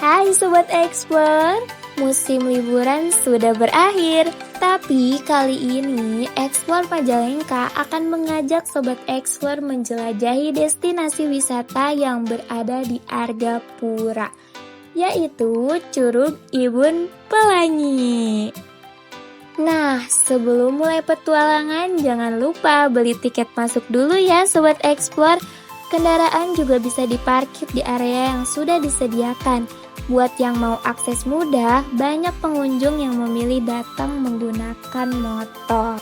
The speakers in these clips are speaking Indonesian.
Hai Sobat Explore, musim liburan sudah berakhir. Tapi kali ini Explore Majalengka akan mengajak Sobat Explore menjelajahi destinasi wisata yang berada di Argapura, yaitu Curug Ibun Pelangi. Nah, sebelum mulai petualangan, jangan lupa beli tiket masuk dulu ya Sobat Explore. Kendaraan juga bisa diparkir di area yang sudah disediakan. Buat yang mau akses mudah, banyak pengunjung yang memilih datang menggunakan motor.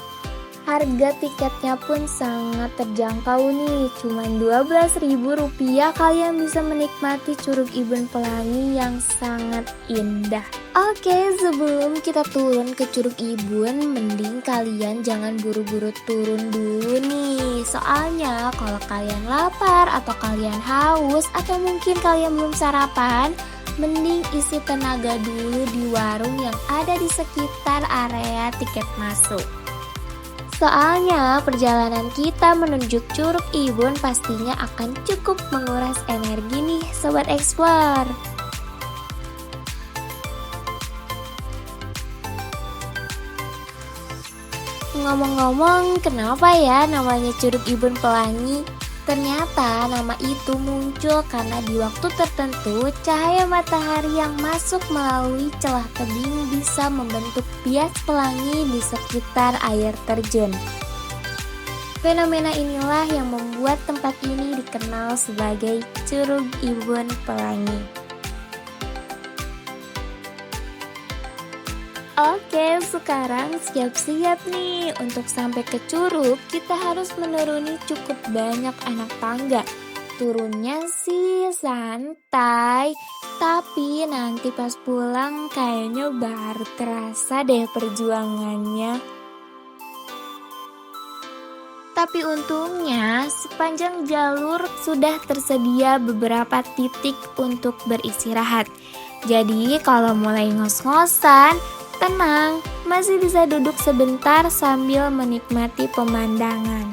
Harga tiketnya pun sangat terjangkau nih, cuma Rp12.000 kalian bisa menikmati Curug Ibun Pelangi yang sangat indah. Oke, sebelum kita turun ke Curug Ibun, mending kalian jangan buru-buru turun dulu nih. Soalnya kalau kalian lapar atau kalian haus atau mungkin kalian belum sarapan, mending isi tenaga dulu di warung yang ada di sekitar area tiket masuk. Soalnya perjalanan kita menuju Curug Ibun pastinya akan cukup menguras energi nih Sobat Explore. Ngomong-ngomong, kenapa ya namanya Curug Ibun Pelangi? Ternyata nama itu muncul karena di waktu tertentu cahaya matahari yang masuk melalui celah tebing bisa membentuk bias pelangi di sekitar air terjun. Fenomena inilah yang membuat tempat ini dikenal sebagai Curug Ibun Pelangi. Oke, sekarang siap-siap nih. Untuk sampai ke curug, kita harus menuruni cukup banyak anak tangga. Turunnya sih santai, tapi nanti pas pulang kayaknya baru terasa deh perjuangannya. Tapi untungnya sepanjang jalur sudah tersedia beberapa titik untuk beristirahat. Jadi kalau mulai ngos-ngosan, tenang, masih bisa duduk sebentar sambil menikmati pemandangan.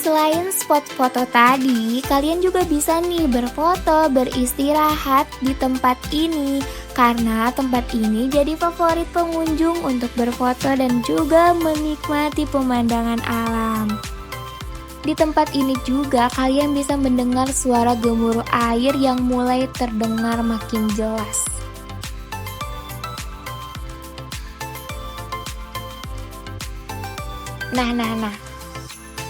Selain spot foto tadi, kalian juga bisa nih berfoto, beristirahat di tempat ini. Karena tempat ini jadi favorit pengunjung untuk berfoto dan juga menikmati pemandangan alam. Di tempat ini juga kalian bisa mendengar suara gemuruh air yang mulai terdengar makin jelas. Nah.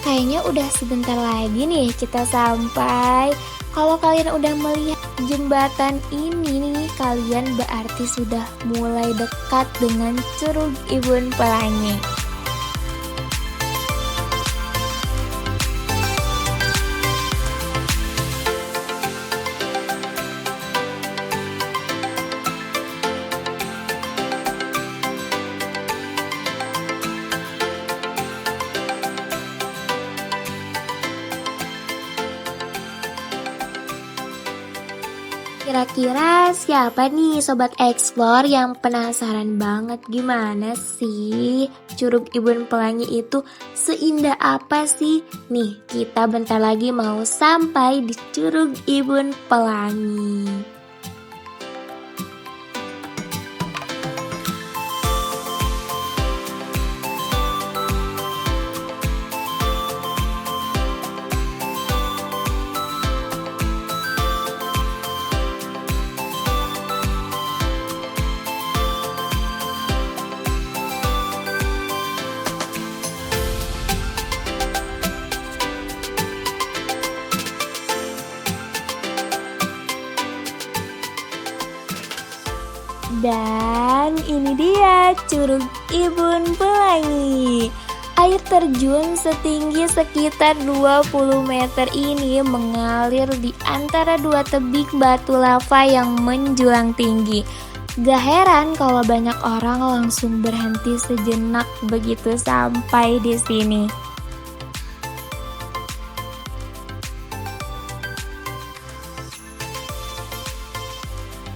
Kayaknya udah sebentar lagi nih kita sampai. Kalau kalian udah melihat jembatan ini nih, kalian berarti sudah mulai dekat dengan Curug Ibun Pelangi. Kira-kira siapa nih Sobat Explore yang penasaran banget gimana sih Curug Ibun Pelangi itu seindah apa sih? Nih, kita bentar lagi mau sampai di Curug Ibun Pelangi. Dan ini dia Curug Ibun Pelangi. Air terjun setinggi sekitar 20 meter ini mengalir di antara dua tebing batu lava yang menjulang tinggi. Gak heran kalau banyak orang langsung berhenti sejenak begitu sampai di sini.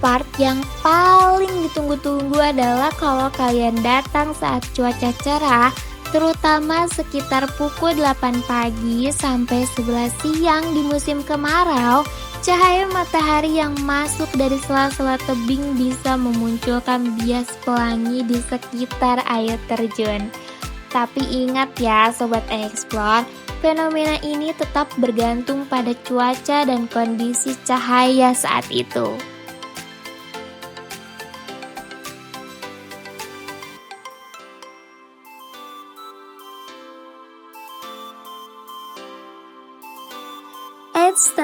Part yang paling ditunggu-tunggu adalah kalau kalian datang saat cuaca cerah, terutama sekitar pukul 8 pagi sampai 11 siang di musim kemarau. Cahaya matahari yang masuk dari sela-sela tebing bisa memunculkan bias pelangi di sekitar air terjun. Tapi ingat ya Sobat Explore, fenomena ini tetap bergantung pada cuaca dan kondisi cahaya saat itu.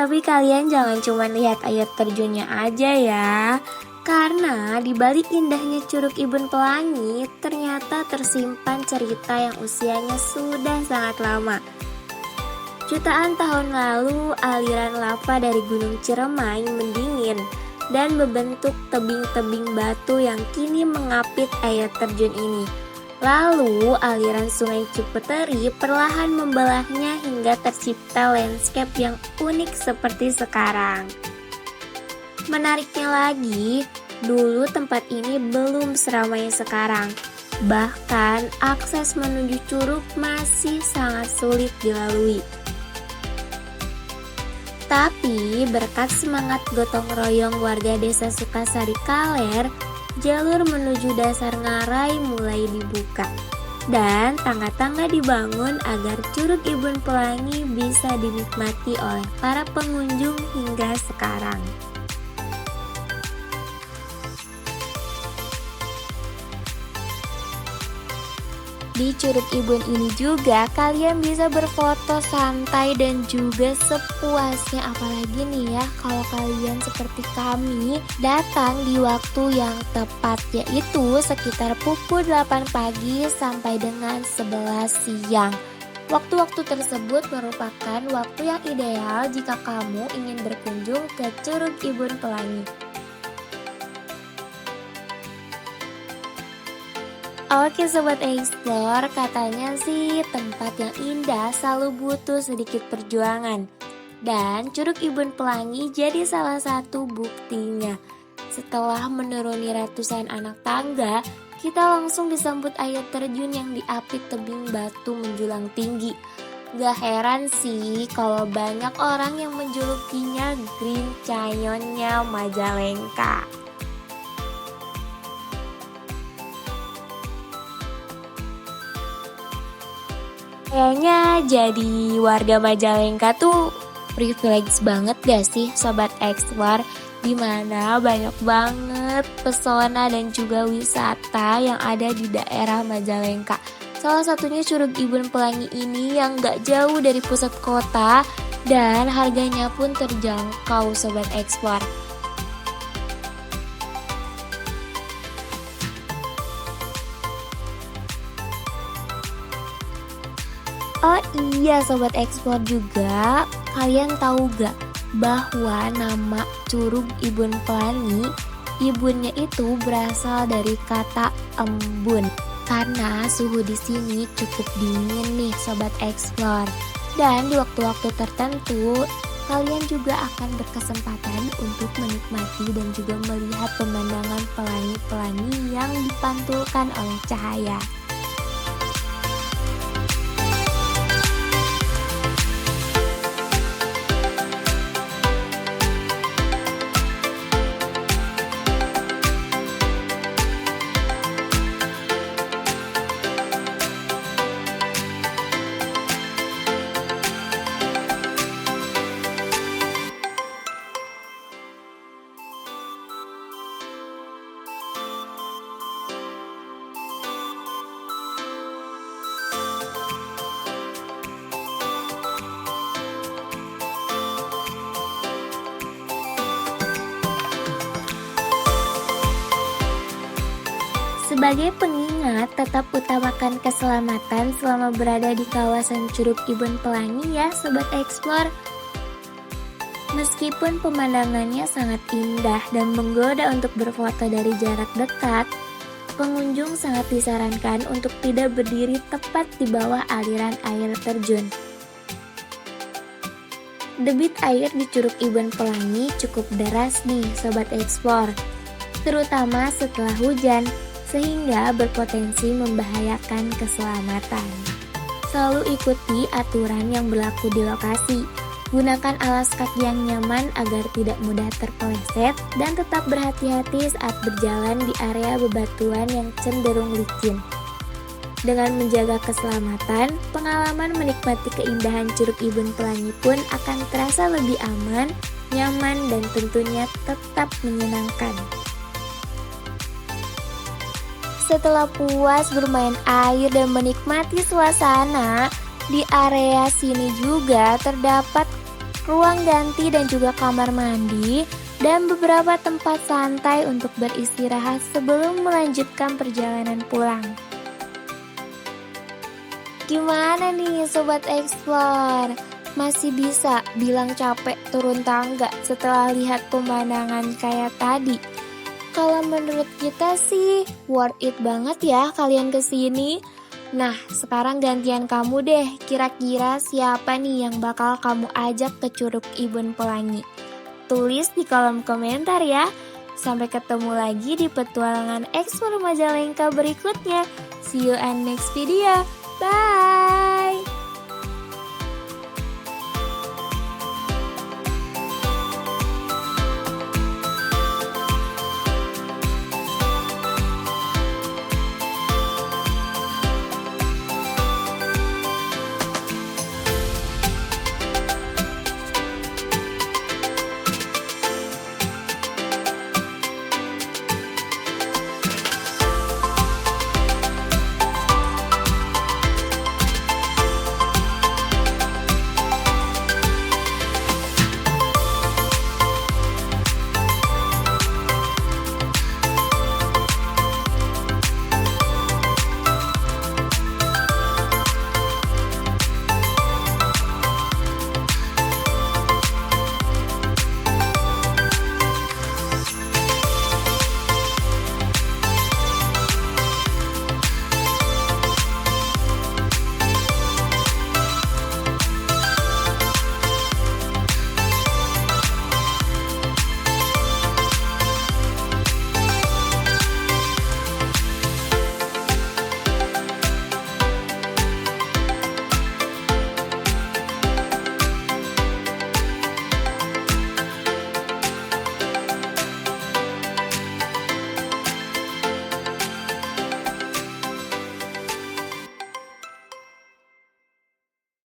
Tapi kalian jangan cuma lihat air terjunnya aja ya. Karena di balik indahnya Curug Ibun Pelangi, ternyata tersimpan cerita yang usianya sudah sangat lama. Jutaan tahun lalu, aliran lava dari Gunung Ciremai mendingin dan membentuk tebing-tebing batu yang kini mengapit air terjun ini. Lalu aliran sungai Cipeteri perlahan membelahnya hingga tercipta landscape yang unik seperti sekarang. Menariknya lagi, dulu tempat ini belum seramai sekarang. Bahkan akses menuju curug masih sangat sulit dilalui. Tapi berkat semangat gotong royong warga desa Sukasari Kaler, jalur menuju dasar ngarai mulai dibuka dan tangga-tangga dibangun agar Curug Ibun Pelangi bisa dinikmati oleh para pengunjung hingga sekarang. Di Curug Ibun ini juga kalian bisa berfoto santai dan juga sepuasnya, apalagi nih ya kalau kalian seperti kami datang di waktu yang tepat, yaitu sekitar pukul 8 pagi sampai dengan 11 siang. Waktu-waktu tersebut merupakan waktu yang ideal jika kamu ingin berkunjung ke Curug Ibun Pelangi. Oke Sobat Explore, katanya sih tempat yang indah selalu butuh sedikit perjuangan. Dan Curug Ibun Pelangi jadi salah satu buktinya. Setelah menuruni ratusan anak tangga, kita langsung disambut air terjun yang diapit tebing batu menjulang tinggi. Gak heran sih kalau banyak orang yang menjulukinya Green Canyonnya Majalengka. Kayaknya jadi warga Majalengka tuh privilege banget gak sih Sobat Explore? Dimana banyak banget pesona dan juga wisata yang ada di daerah Majalengka. Salah satunya Curug Ibun Pelangi ini yang gak jauh dari pusat kota dan harganya pun terjangkau Sobat Explore. Oh iya Sobat Explore juga, kalian tahu gak bahwa nama Curug Ibun Pelangi, ibunnya itu berasal dari kata embun. Karena suhu di sini cukup dingin nih Sobat Explore. Dan di waktu-waktu tertentu, kalian juga akan berkesempatan untuk menikmati dan juga melihat pemandangan pelangi-pelangi yang dipantulkan oleh cahaya. Sebagai pengingat, tetap utamakan keselamatan selama berada di kawasan Curug Ibun Pelangi ya Sobat Explore. Meskipun pemandangannya sangat indah dan menggoda untuk berfoto dari jarak dekat, pengunjung sangat disarankan untuk tidak berdiri tepat di bawah aliran air terjun. Debit air di Curug Ibun Pelangi cukup deras nih Sobat Explore. terutama setelah hujan, sehingga berpotensi membahayakan keselamatan. Selalu ikuti aturan yang berlaku di lokasi. Gunakan alas kaki yang nyaman agar tidak mudah terpeleset dan tetap berhati-hati saat berjalan di area bebatuan yang cenderung licin. Dengan menjaga keselamatan, pengalaman menikmati keindahan Curug Ibun Pelangi pun akan terasa lebih aman, nyaman, dan tentunya tetap menyenangkan. Setelah puas bermain air dan menikmati suasana, di area sini juga terdapat ruang ganti dan juga kamar mandi dan beberapa tempat santai untuk beristirahat sebelum melanjutkan perjalanan pulang. Gimana nih Sobat Explore? Masih bisa bilang capek turun tangga setelah lihat pemandangan kayak tadi? Kalau menurut kita sih worth it banget ya kalian kesini. Nah, sekarang gantian kamu deh, kira-kira siapa nih yang bakal kamu ajak ke Curug Ibun Pelangi? Tulis di kolom komentar ya. Sampai ketemu lagi di petualangan Explore Majalengka berikutnya. See you on next video. Bye!